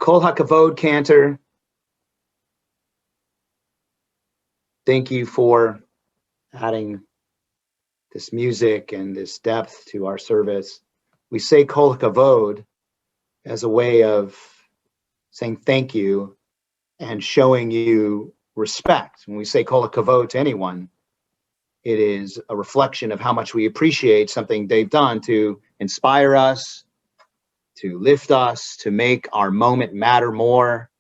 Kol HaKavod, Cantor. Thank you for adding this music and this depth to our service. We say Kol HaKavod as a way of saying thank you and showing you respect. When we say Kol HaKavod to anyone, it is a reflection of how much we appreciate something they've done to inspire us, to lift us, to make our moment matter more.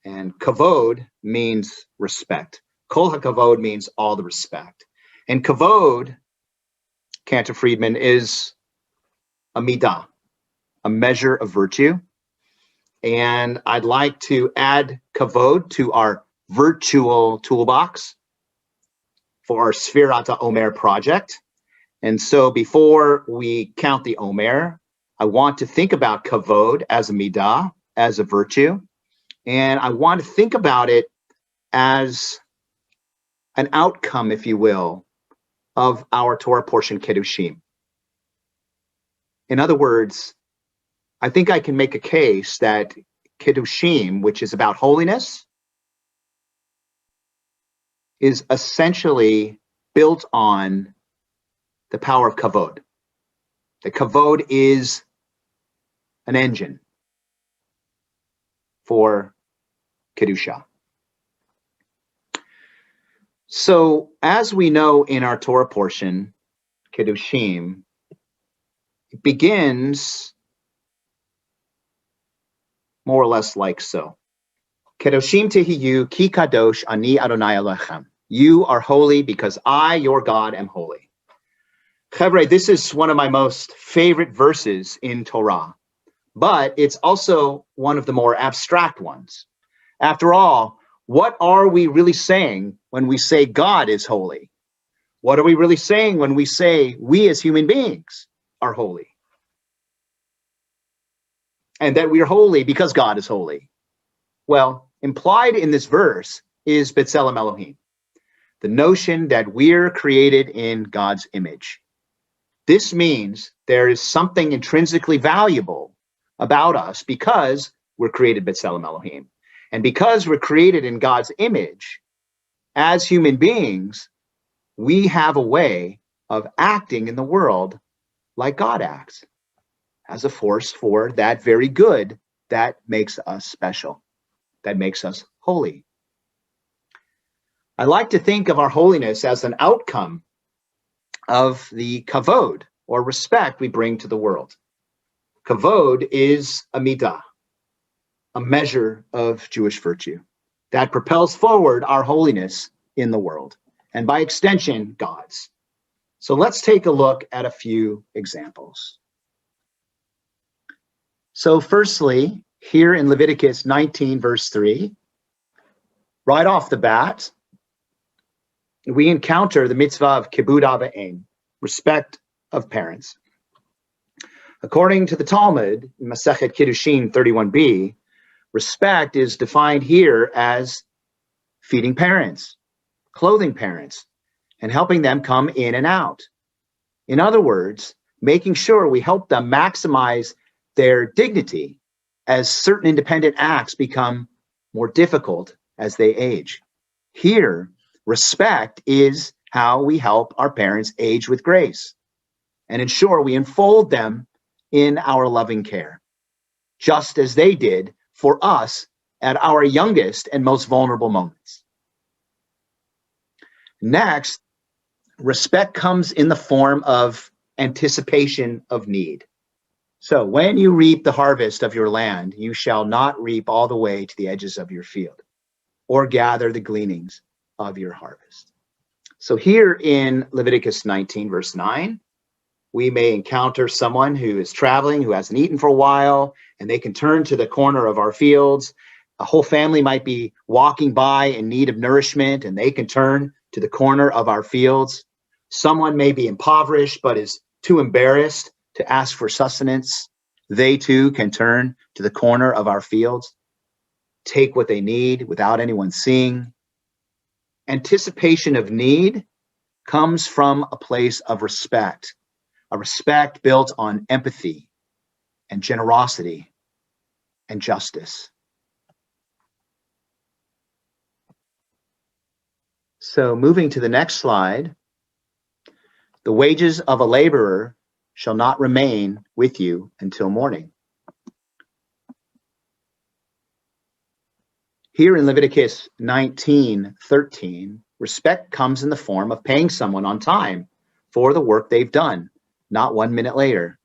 And kavod means respect. Kol HaKavod means all the respect. And kavod, Cantor Friedman, is a midah, a measure of virtue. And I'd like to add kavod to our virtual toolbox for our Sefirat HaOmer project. And so before we count the Omer, I want to think about kavod as a midah, as a virtue. And I want to think about it as an outcome, if you will, of our Torah portion, Kedushim. In other words, I think I can make a case that Kedushim, which is about holiness, is essentially built on the power of kavod. The kavod is an engine for Kedusha. So as we know in our Torah portion, Kedushim, it begins more or less like so. Kedoshim tehiyu ki kadosh ani Adonai Elohim. You are holy because I, your God, am holy. Chevre, this is one of my most favorite verses in Torah, but it's also one of the more abstract ones. After all, what are we really saying when we say God is holy? What are we really saying when we say we as human beings are holy? And that we are holy because God is holy. Well, implied in this verse is B'Tselem Elohim, the notion that we're created in God's image. This means there is something intrinsically valuable about us because we're created B'Tselem Elohim. And because we're created in God's image, as human beings, we have a way of acting in the world like God acts, as a force for that very good that makes us special, that makes us holy. I like to think of our holiness as an outcome of the kavod, or respect, we bring to the world. Kavod is a midah, a measure of Jewish virtue that propels forward our holiness in the world, and by extension, God's. So let's take a look at a few examples. So firstly, here in Leviticus 19, verse 3, right off the bat, we encounter the mitzvah of kibud av v'em, respect of parents. According to the Talmud, in Masechet Kiddushin 31b, respect is defined here as feeding parents, clothing parents, and helping them come in and out. In other words, making sure we help them maximize their dignity as certain independent acts become more difficult as they age. Here, respect is how we help our parents age with grace and ensure we enfold them in our loving care, just as they did for us at our youngest and most vulnerable moments. Next, respect comes in the form of anticipation of need. So when you reap the harvest of your land, you shall not reap all the way to the edges of your field, or gather the gleanings of your harvest. So here in Leviticus 19, verse 9, we may encounter someone who is traveling, who hasn't eaten for a while, and they can turn to the corner of our fields. A whole family might be walking by in need of nourishment, and they can turn to the corner of our fields. Someone may be impoverished, but is too embarrassed to ask for sustenance. They too can turn to the corner of our fields, take what they need without anyone seeing. Anticipation of need comes from a place of respect, a respect built on empathy and generosity. and justice. So moving to the next slide, the wages of a laborer shall not remain with you until morning. Here in Leviticus 19:13, respect comes in the form of paying someone on time for the work they've done, not 1 minute later.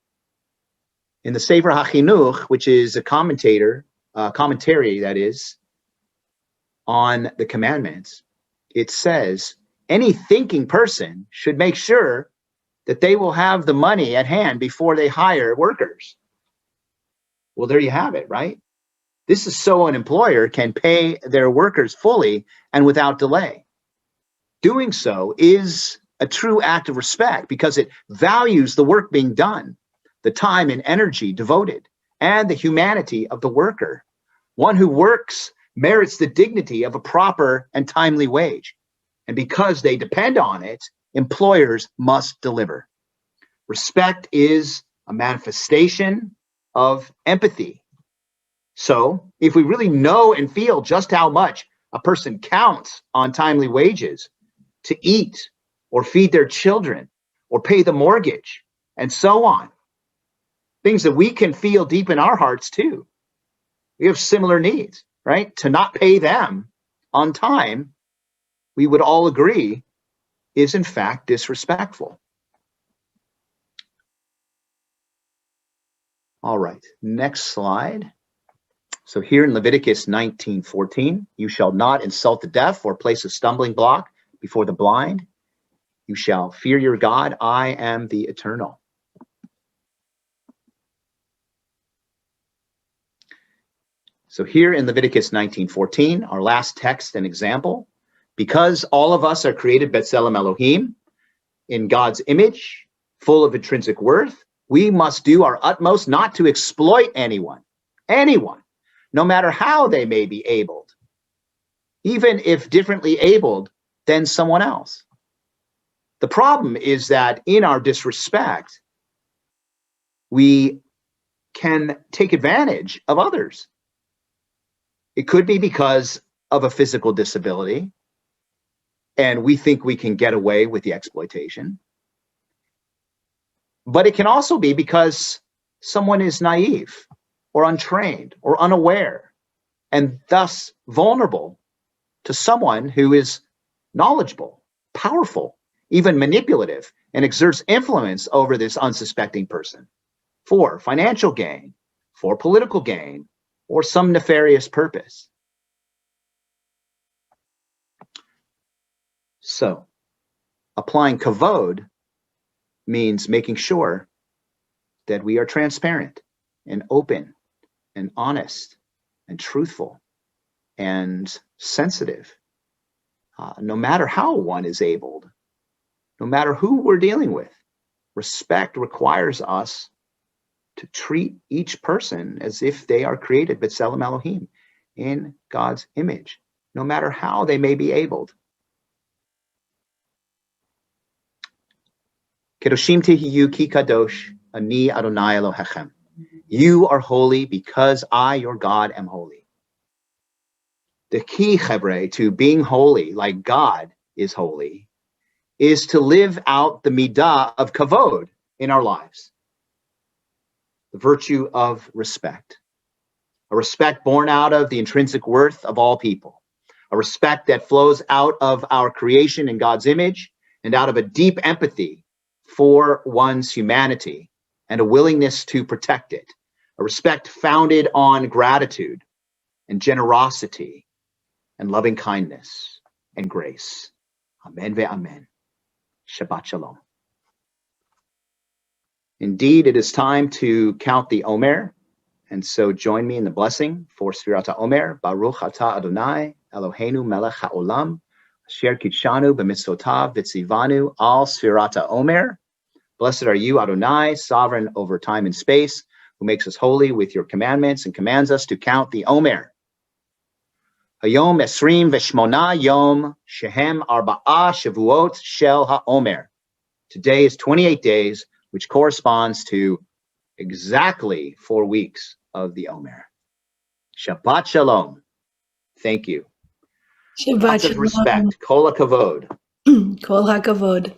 In the Sefer HaChinuch, which is a commentary that is, on the commandments, it says, any thinking person should make sure that they will have the money at hand before they hire workers. Well, there you have it, right? This is so an employer can pay their workers fully and without delay. Doing so is a true act of respect because it values the work being done, the time and energy devoted, and the humanity of the worker. One who works merits the dignity of a proper and timely wage. And because they depend on it, employers must deliver. Respect is a manifestation of empathy. So if we really know and feel just how much a person counts on timely wages to eat or feed their children or pay the mortgage and so on, things that we can feel deep in our hearts too. We have similar needs, right? To not pay them on time, we would all agree, is in fact disrespectful. All right, next slide. So here in Leviticus 19:14, you shall not insult the deaf or place a stumbling block before the blind. You shall fear your God. I am the Eternal. So here in Leviticus 19:14, our last text and example, because all of us are created B'Tselem Elohim, in God's image, full of intrinsic worth, we must do our utmost not to exploit anyone, no matter how they may be abled, even if differently abled than someone else. The problem is that in our disrespect, we can take advantage of others. It could be because of a physical disability, and we think we can get away with the exploitation. But it can also be because someone is naive or untrained or unaware, and thus vulnerable to someone who is knowledgeable, powerful, even manipulative, and exerts influence over this unsuspecting person for financial gain, for political gain, or some nefarious purpose. So, applying kavod means making sure that we are transparent and open and honest and truthful and sensitive, no matter how one is abled, no matter who we're dealing with. Respect requires us to treat each person as if they are created B'Tselem Elohim, in God's image, no matter how they may be abled. Kedoshim tehiyu ki kadosh, ani Adonai Elohechem. You are holy because I, your God, am holy. The key, Chebre, to being holy, like God is holy, is to live out the midah of kavod in our lives. The virtue of respect. A respect born out of the intrinsic worth of all people. A respect that flows out of our creation in God's image and out of a deep empathy for one's humanity and a willingness to protect it. A respect founded on gratitude and generosity and loving kindness and grace. Amen ve'amen. Shabbat shalom. Indeed, it is time to count the Omer, and so join me in the blessing for Sefirat HaOmer. Baruch atah Adonai, Eloheinu melech ha'olam, asher kitshanu b'mitzvotav v'tzivanu al Sefirat HaOmer. Blessed are you, Adonai, sovereign over time and space, who makes us holy with your commandments and commands us to count the Omer. Hayom esrim v'shmona yom shehem arba'a shavuot shel HaOmer. Today is 28 days, which corresponds to exactly 4 weeks of the Omer. Shabbat Shalom. Thank you. Shabbat Lots of shalom. respect. Kol hakavod. Kol hakavod.